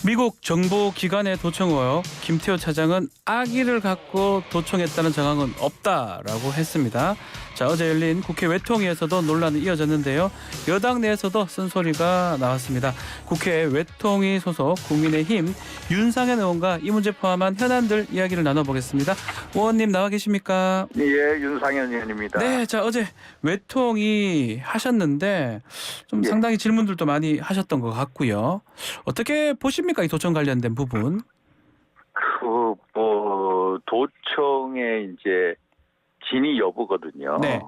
미국 정보기관의 도청으로 김태호 차장은 아기를 갖고 도청했다는 정황은 없다라고 했습니다. 자, 어제 열린 국회 외통위에서도 논란이 이어졌는데요. 여당 내에서도 쓴소리가 나왔습니다. 국회 외통위 소속 국민의힘 윤상현 의원과 이 문제 포함한 현안들 이야기를 나눠보겠습니다. 의원님 나와 계십니까? 예, 윤상현 의원입니다. 네, 자 어제 외통위 하셨는데 좀 예. 상당히 질문들도 많이 하셨던 것 같고요. 어떻게 보십니까, 이 도청 관련된 부분? 도청의 이제 진위 여부거든요. 네.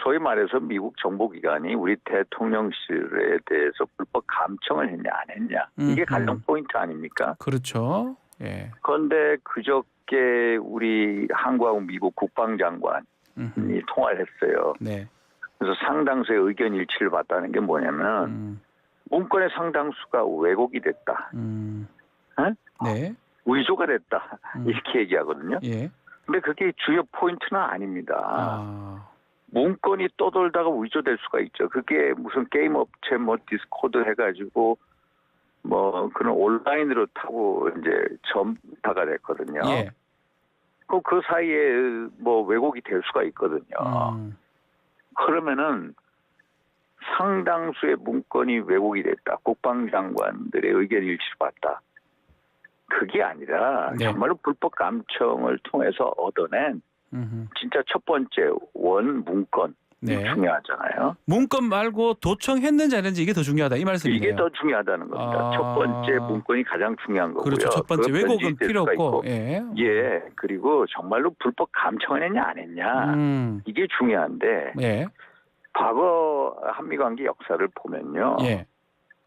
소위 말해서 미국 정보기관이 우리 대통령실에 대해서 불법 감청을 했냐 안 했냐, 이게 관련 포인트 아닙니까? 그렇죠. 예. 그런데 그저께 우리 한국하고 미국 국방장관이 통화를 했어요. 네. 그래서 상당수의 의견 일치를 봤다는 게 뭐냐면 문건의 상당수가 왜곡이 됐다. 네. 위조가 됐다. 이렇게 얘기하거든요. 예. 근데 그게 주요 포인트는 아닙니다. 아. 문건이 떠돌다가 위조될 수가 있죠. 그게 무슨 게임 업체 디스코드 해가지고 그런 온라인으로 타고 이제 전파가 됐거든요. 예. 그 사이에 왜곡이 될 수가 있거든요. 그러면은 상당수의 문건이 왜곡이 됐다. 국방장관들의 의견 일치를 봤다. 그게 아니라 네. 정말로 불법 감청을 통해서 얻어낸 진짜 첫 번째 원 문건. 네. 중요하잖아요. 문건 말고 도청했는지 안 했는지 이게 더 중요하다, 이 말씀이네요. 이게 더 중요하다는 겁니다. 아. 첫 번째 문건이 가장 중요한 거고요. 그렇죠. 첫 번째 그거 왜곡은 편집될 필요 수가 없고. 있고. 예. 예. 그리고 정말로 불법 감청을 했냐 안 했냐. 이게 중요한데 예. 과거 한미관계 역사를 보면요. 예.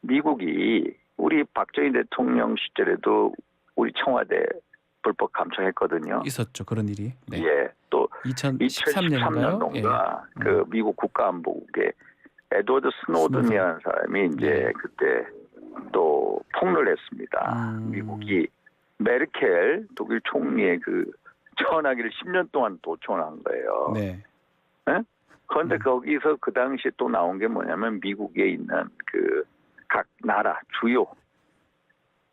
미국이 우리 박정희 대통령 시절에도 우리 청와대 불법 감청했거든요. 있었죠, 그런 일이. 네. 예. 또 2013년인가요? 2013년도인가 그 미국 국가안보국에 에드워드 스노든이라는 사람이 이제 그때 또 폭로를 했습니다. 미국이 메르켈 독일 총리의 그 전화기를 10년 동안 도청을 한 거예요. 네. 네? 그런데 거기서 그 당시에 또 나온 게 뭐냐면 미국에 있는 그 각 나라 주요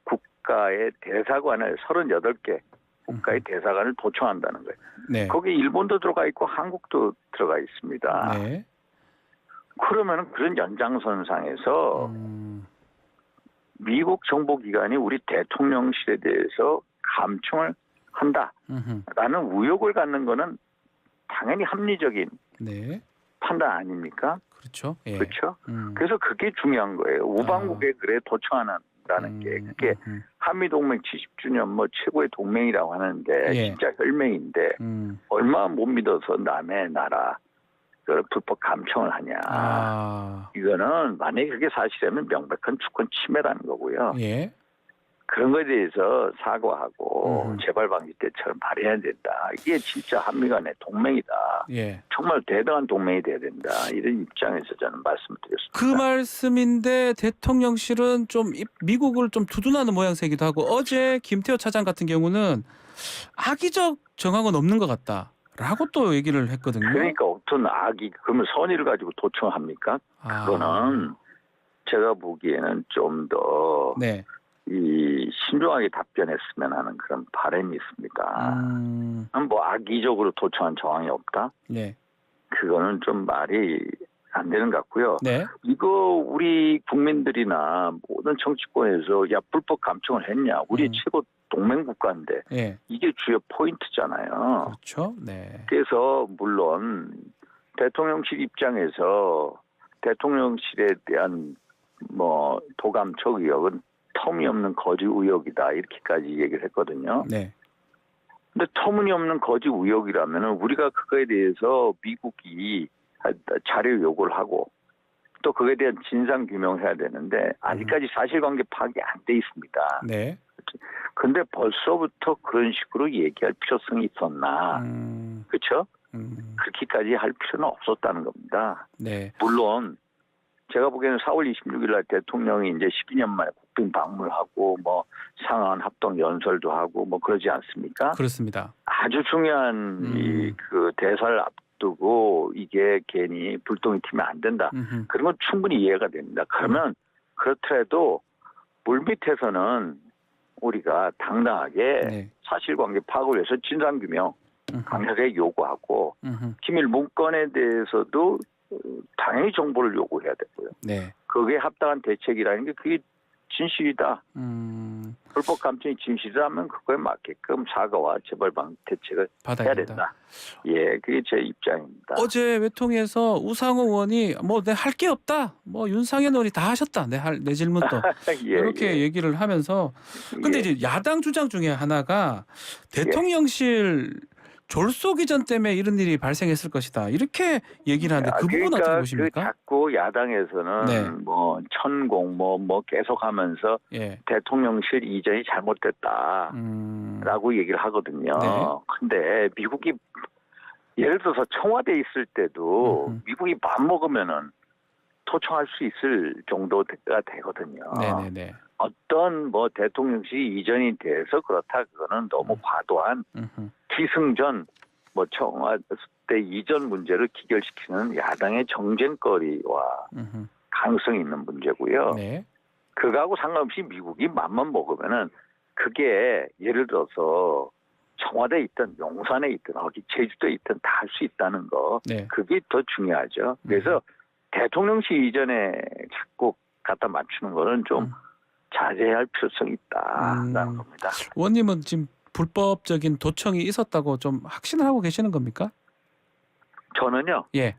국가의 대사관을 38개 국가의 대사관을 도청한다는 거예요. 네. 거기 일본도 들어가 있고 한국도 들어가 있습니다. 네. 그러면은 그런 연장선상에서 미국 정보기관이 우리 대통령실에 대해서 감청을 한다라는 의혹을 갖는 거는 당연히 합리적인 네. 판단 아닙니까? 그렇죠. 예. 그렇죠. 그래서 그게 중요한 거예요. 우방국에 그래 도청한다는 게 그게 한미동맹 70주년 최고의 동맹이라고 하는데 예. 진짜 혈맹인데 얼마나 못 믿어서 남의 나라 그 불법 감청을 하냐. 이거는 만약에 그게 사실이라면 명백한 주권 침해라는 거고요. 예. 그런 거에 대해서 사과하고 재발 방지 때처럼 발휘해야 된다. 이게 진짜 한미 간의 동맹이다. 예. 정말 대단한 동맹이 돼야 된다. 이런 입장에서 저는 말씀을 드렸습니다. 그 말씀인데 대통령실은 좀 미국을 좀 두둔하는 모양새이기도 하고, 어제 김태호 차장 같은 경우는 악의적 정황은 없는 것 같다라고 또 얘기를 했거든요. 그러니까 어떤 그러면 선의를 가지고 도청합니까? 그거는 제가 보기에는 좀 더 네. 신중하게 답변했으면 하는 그런 바람이 있습니다. 악의적으로 도청한 정황이 없다? 네. 그거는 좀 말이 안 되는 것 같고요. 네. 이거 우리 국민들이나 모든 정치권에서 불법 감청을 했냐? 우리 최고 동맹 국가인데 예. 이게 주요 포인트잖아요. 그렇죠. 네. 그래서 물론 대통령실 입장에서 대통령실에 대한 도감청 의혹은 터무니없는 거짓 의혹이다 이렇게까지 얘기를 했거든요. 네. 근데 터무니없는 거짓 의혹이라면 우리가 그거에 대해서 미국이 자료 요구를 하고 또 그거에 대한 진상 규명을 해야 되는데 아직까지 사실관계 파악이 안 돼 있습니다. 네. 근데 벌써부터 그런 식으로 얘기할 필요성이 있었나? 그렇죠? 그렇게까지 할 필요는 없었다는 겁니다. 네. 물론 제가 보기에는 4월 26일 날 대통령이 이제 12년 만에 국빈 방문을 하고 상하원 합동 연설도 하고 그러지 않습니까? 그렇습니다. 아주 중요한 그 대사를 앞두고 이게 괜히 불똥이 튀면 안 된다. 그런 건 충분히 이해가 됩니다. 그러면 그렇더라도 물밑에서는 우리가 당당하게 네. 사실관계 파악을 위해서 진상규명 강하게 요구하고 음흠. 기밀 문건에 대해서도 당연히 정보를 요구해야 되고요. 네. 그게 합당한 대책이라는 게 그게 진실이다. 불법 감청이 진실이라면 그거에 맞게끔 사과와 재벌방 대책을 받아야 해야 된다. 된다. 예, 그게 제 입장입니다. 어제 외통에서 우상호 의원이 뭐 내 할 게 없다. 뭐 윤상현 의원이 다 하셨다. 내 질문 또 예, 이렇게 예. 얘기를 하면서 근데 예. 이제 야당 주장 중에 하나가 대통령실 졸속 이전 때문에 이런 일이 발생했을 것이다. 이렇게 얘기를 하는데 그 부분 어떻게 보십니까? 자꾸 야당에서는 네. 뭐 천공 뭐 계속하면서 예. 대통령실 이전이 잘못됐다라고 얘기를 하거든요. 네. 근데 미국이 예를 들어서 청와대에 있을 때도 미국이 밥 먹으면은 토청할 수 있을 정도가 되거든요. 네네네. 어떤 뭐 대통령실 이전이 돼서 그렇다 그거는 너무 과도한 기승전 뭐 청와대 이전 문제를 기결시키는 야당의 정쟁거리와 가능성이 있는 문제고요. 네. 그거하고 상관없이 미국이 맘만 먹으면은 그게 예를 들어서 청와대에 있든 용산에 있든 어디 제주도에 있든 다 할 수 있다는 거. 네. 그게 더 중요하죠. 그래서 대통령실 이전에 자꾸 갖다 맞추는 거는 좀 자제해야 할 필요성이 있다라는 겁니다. 의원님은 지금 불법적인 도청이 있었다고 좀 확신을 하고 계시는 겁니까? 저는요. 예.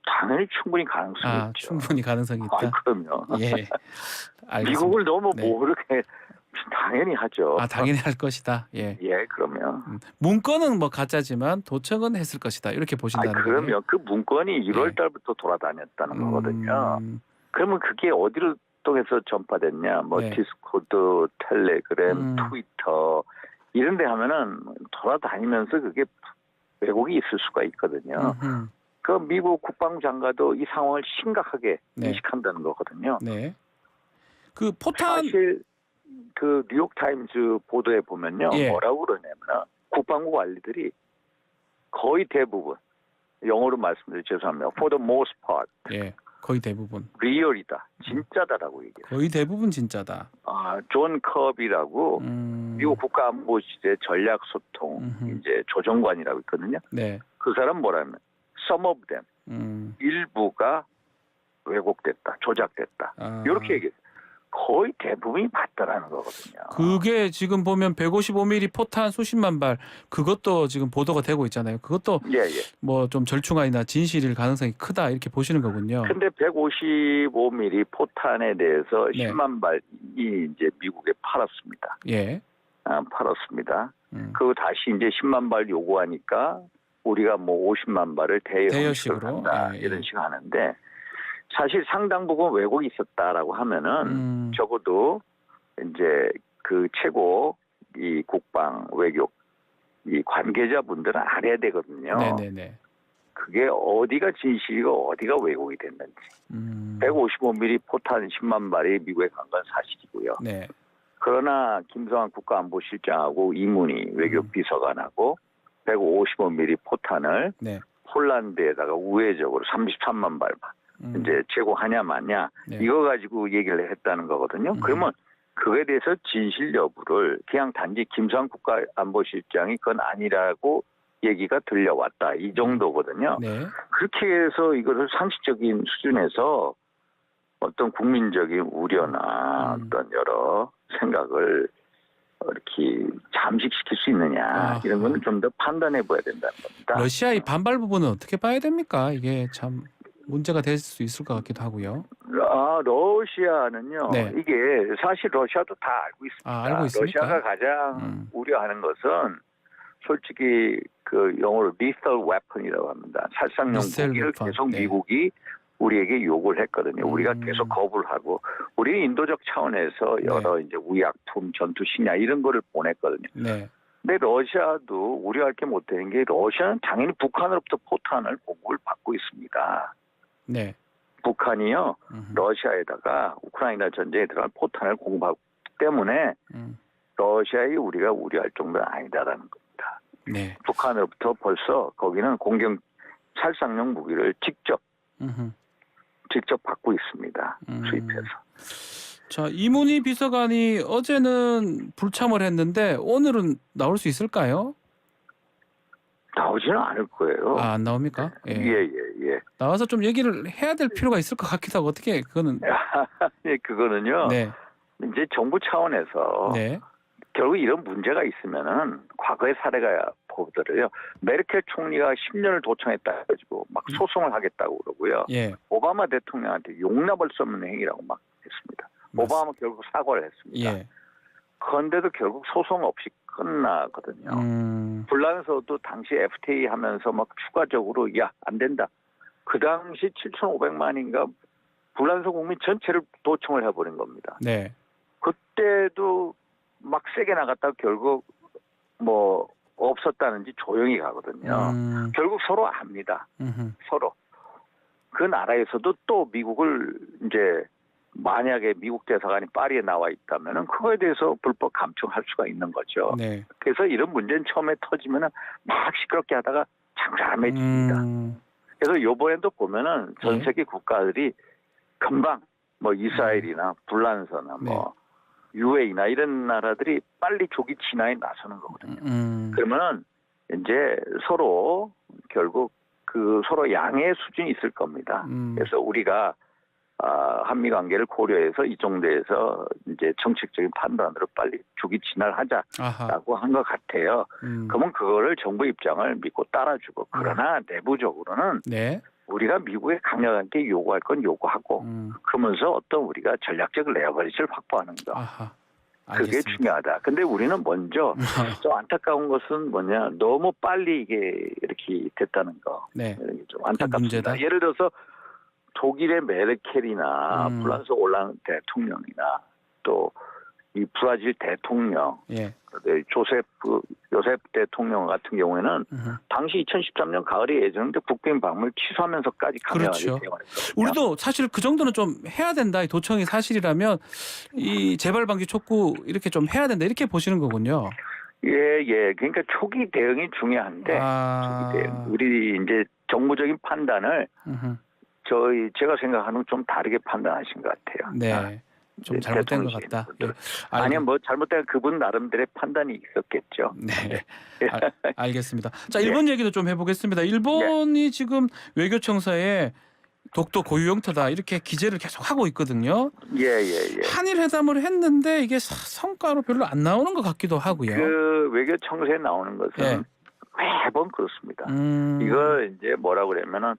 당연히 충분히 가능성이 있죠. 충분히 가능성이 있다. 그럼요. 예. 알겠습니다. 미국을 너무 네. 모르게 당연히 하죠. 당연히 할 것이다. 예. 예, 그러면. 문건은 뭐 가짜지만 도청은 했을 것이다. 이렇게 보신다는 거예요. 그러면 그 문건이 1월 달부터 돌아다녔다는 거거든요. 그러면 그게 어디로 통해서 전파됐냐? 뭐 디스코드, 텔레그램, 트위터 이런 데 하면은 돌아다니면서 그게 왜곡이 있을 수가 있거든요. 그 미국 국방부 장관도 이 상황을 심각하게 인식한다는 거거든요. 네. 그 포탄 사실 그 뉴욕타임즈 보도에 보면요. 뭐라고 그러냐면 국방부 관리들이 거의 대부분 영어로 말씀드려 죄송합니다. For the most part. 예. 거의 대부분. 리얼이다. 진짜다라고 얘기해요. 거의 대부분 진짜다. 존 컵이라고 미국 국가안보실의 전략소통 이제 조정관이라고 있거든요. 네. 그 사람 뭐라면 some of them 일부가 왜곡됐다, 조작됐다. 이렇게 얘기해요. 거의 대부분이 맞다라는 거거든요. 그게 지금 보면 155mm 포탄 수십만 발 그것도 지금 보도가 되고 있잖아요. 그것도 뭐 좀 절충안이나 진실일 가능성이 크다 이렇게 보시는 거군요. 근데 155mm 포탄에 대해서 10만 발이 이제 미국에 팔았습니다. 예. 팔았습니다. 그거 다시 이제 10만 발 요구하니까 우리가 뭐 50만 발을 대여식으로 한다 이런 식으로 하는데 사실 상당 부분 왜곡이 있었다라고 하면은 적어도 이제 그 최고 이 국방 외교 이 관계자분들은 알아야 되거든요. 네네네. 그게 어디가 진실이고 어디가 왜곡이 됐는지. 155mm 포탄 10만 발이 미국에 간 건 사실이고요. 네. 그러나 김성한 국가안보실장하고 이문희 외교비서관하고 155mm 포탄을 폴란드에다가 우회적으로 33만 발만 이제 제공하냐 마냐 이거 가지고 얘기를 했다는 거거든요. 그러면 그거에 대해서 진실 여부를 그냥 단지 김성한 국가안보실장이 그건 아니라고 얘기가 들려왔다 이 정도거든요. 그렇게 해서 이것을 상식적인 수준에서 어떤 국민적인 우려나 어떤 여러 생각을 이렇게 잠식시킬 수 있느냐 이런 거는 좀 더 판단해 봐야 된다는 겁니다. 러시아의 반발 부분은 어떻게 봐야 됩니까? 이게 참 문제가 될 수 있을 것 같기도 하고요. 러시아는요. 이게 사실 러시아도 다 알고 있습니다. 알고 있습니까? 러시아가 가장 우려하는 것은 솔직히 그 영어로 lethal weapon이라고 합니다. 살상용 무기를 계속 미국이 우리에게 요구를 했거든요. 우리가 계속 거부를 하고 우리는 인도적 차원에서 여러 이제 의약품, 전투식량 이런 거를 보냈거든요. 근데 러시아도 우려할 게 못 되는 게 러시아는 당연히 북한으로부터 포탄을 공급을 받고 있습니다. 북한이요 러시아에다가 우크라이나 전쟁에 들어간 포탄을 공급하기 때문에 러시아에 우리가 우려할 정도는 아니다라는 겁니다. 북한으로부터 벌써 거기는 공격 살상용 무기를 직접 받고 있습니다. 수입해서. 자, 이문희 비서관이 어제는 불참을 했는데 오늘은 나올 수 있을까요? 나오지는 않을 거예요. 아, 안 나옵니까? 예. 예. 나와서 좀 얘기를 해야 될 필요가 있을 것 같기도 하고 어떻게 그거는 예, 그거는요. 네. 이제 정부 차원에서 네. 결국 이런 문제가 있으면은 과거의 사례가 보더라요. 메르켈 총리가 10년을 도청했다 해가지고 막 소송을 하겠다고 그러고요. 예. 오바마 대통령한테 용납할 수 없는 행위라고 막 했습니다. 오바마 결국 사과를 했습니다. 예. 그런데도 결국 소송 없이 끝나거든요. 불란서도 당시 FTA 하면서 막 추가적으로 안 된다. 그 당시 7,500만인가 불란서 국민 전체를 도청을 해버린 겁니다. 네. 그때도 막 세게 나갔다가 결국 뭐 없었다는지 조용히 가거든요. 결국 서로 압니다. 서로. 그 나라에서도 또 미국을 이제 만약에 미국 대사관이 파리에 나와 있다면은 그거에 대해서 불법 감청할 수가 있는 거죠. 네. 그래서 이런 문제는 처음에 터지면은 막 시끄럽게 하다가 잠잠해집니다. 그래서 이번에도 보면은 전 세계 국가들이 금방 뭐 이스라엘이나 불란서나 뭐 UAE나 이런 나라들이 빨리 조기 진화에 나서는 거거든요. 그러면은 이제 서로 결국 그 서로 양해의 수준이 있을 겁니다. 그래서 우리가 한미 관계를 고려해서 이 정도에서 이제 정책적인 판단으로 빨리 조기 진화를 하자라고 한 것 같아요. 그러면 그거를 정부 입장을 믿고 따라주고 그러나 내부적으로는 네. 우리가 미국에 강력하게 요구할 건 요구하고 그러면서 어떤 우리가 전략적 레버리지를 확보하는 거. 그게 중요하다. 근데 우리는 먼저 좀 안타까운 것은 뭐냐 너무 빨리 이게 이렇게 됐다는 거. 네. 좀 안타깝습니다. 예를 들어서 독일의 메르켈이나 프랑스 올랑드 대통령이나 또 이 브라질 대통령, 요셉 대통령 같은 경우에는 당시 2013년 가을에 예정인데 국빈 방문을 취소하면서까지 강력하게 대응을 했거든요. 우리도 사실 그 정도는 좀 해야 된다. 이 도청이 사실이라면 이 재발 방지 촉구 이렇게 좀 해야 된다. 이렇게 보시는 거군요. 예. 그러니까 초기 대응이 중요한데 초기 대응. 우리 이제 정부적인 판단을 제가 생각하는 좀 다르게 판단하신 것 같아요. 네. 좀 잘못된 것 같다. 예. 아니면 뭐 잘못된 그분 나름대로의 판단이 있었겠죠. 네. 알겠습니다. 자, 일본 얘기도 좀 해보겠습니다. 일본이 지금 외교청사에 독도 고유 영토다 이렇게 기재를 계속 하고 있거든요. 예. 한일 회담을 했는데 이게 성과로 별로 안 나오는 것 같기도 하고요. 그 외교청사에 나오는 것은 매번 그렇습니다. 이거 이제 뭐라고 그러면은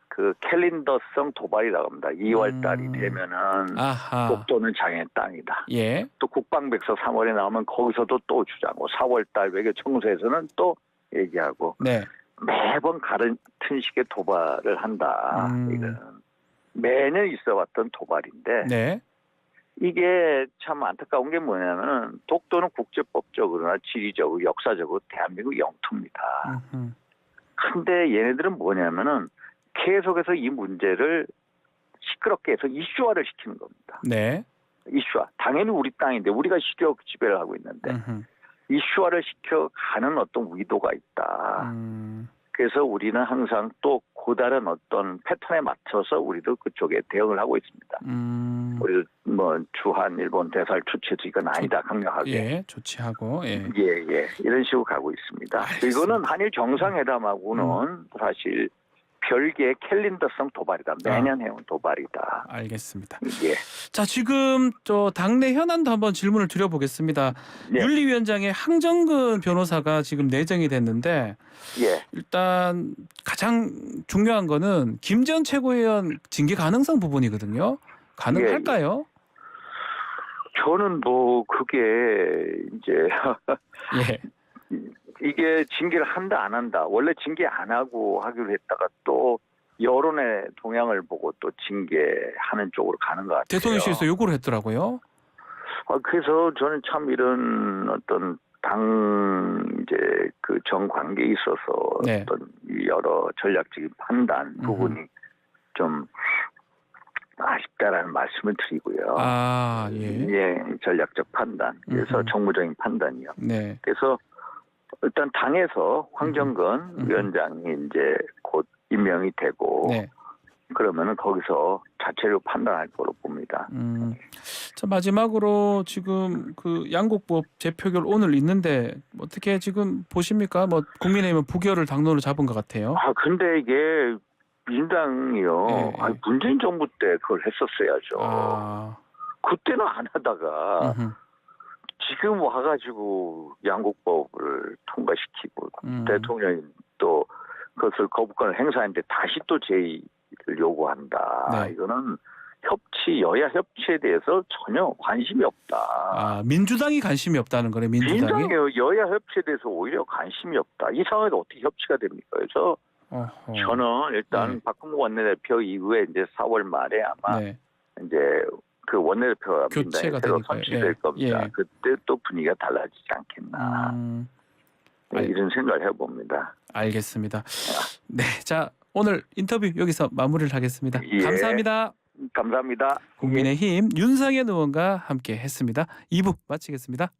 그 캘린더성 도발이라고 합니다. 2월 달이 되면은 독도는 장애의 땅이다. 예. 또 국방백서 3월에 나오면 거기서도 또 주장하고 4월 달 외교청사에서는 또 얘기하고 매번 같은 식의 도발을 한다. 이거는 매년 있어왔던 도발인데 이게 참 안타까운 게 뭐냐면 독도는 국제법적으로나 지리적으로 역사적으로 대한민국 영토입니다. 근데 얘네들은 뭐냐면은 계속해서 이 문제를 시끄럽게 해서 이슈화를 시키는 겁니다. 네. 이슈화. 당연히 우리 땅인데 우리가 시켜 지배를 하고 있는데 이슈화를 시켜가는 어떤 의도가 있다. 그래서 우리는 항상 또 고다른 어떤 패턴에 맞춰서 우리도 그쪽에 대응을 하고 있습니다. 우리도 뭐 주한 일본 대사를 추치해서 이건 아니다 강력하게. 조치하고. 이런 식으로 가고 있습니다. 알겠습니다. 이거는 한일 정상회담하고는 사실 별개의 캘린더성 도발이다. 매년 해온 도발이다. 알겠습니다. 예. 자, 지금 저 당내 현안도 한번 질문을 드려보겠습니다. 윤리위원장의 항정근 변호사가 지금 내정이 됐는데 일단 가장 중요한 거는 김 전 최고위원 징계 가능성 부분이거든요. 가능할까요? 저는 뭐 그게 이제 이게 징계를 한다 안 한다. 원래 징계 안 하고 하기로 했다가 또 여론의 동향을 보고 또 징계하는 쪽으로 가는 것 같아요. 대통령실에서 요구를 했더라고요. 그래서 저는 참 이런 어떤 당 이제 그 정관계에 있어서 어떤 여러 전략적인 판단 부분이 좀 아쉽다라는 말씀을 드리고요. 전략적 판단. 그래서 정무적인 판단이요. 그래서 일단 당에서 황정근 위원장이 이제 곧 임명이 되고 그러면은 거기서 자체로 판단할 거로 봅니다. 자, 마지막으로 지금 그 양곡법 재표결 오늘 있는데 어떻게 지금 보십니까? 뭐 국민의힘은 부결을 당론으로 잡은 것 같아요. 근데 이게 민주당이요. 예, 예. 문재인 정부 때 그걸 했었어야죠. 그때는 안 하다가 음흠. 지금 와가지고 양곡법을 통과시키고 대통령이 또 그것을 거부권을 행사하는데 다시 또 제의를 요구한다. 네. 이거는 여야 협치에 대해서 전혀 관심이 없다. 민주당이 관심이 없다는 거네, 민주당이? 여야 협치에 대해서 오히려 관심이 없다. 이 상황에서 어떻게 협치가 됩니까? 그래서 저는 일단 네. 박홍구 원내대표 이후에 이제 4월 말에 아마 네. 이제 그 원내대표가 교체가 새로 되니까요. 선출될 겁니다. 예. 그때 또 분위기가 달라지지 않겠나. 이런 생각을 해봅니다. 알겠습니다. 네, 자 오늘 인터뷰 여기서 마무리를 하겠습니다. 예. 감사합니다. 감사합니다. 국민의힘 윤상현 의원과 함께 했습니다. 2부 마치겠습니다.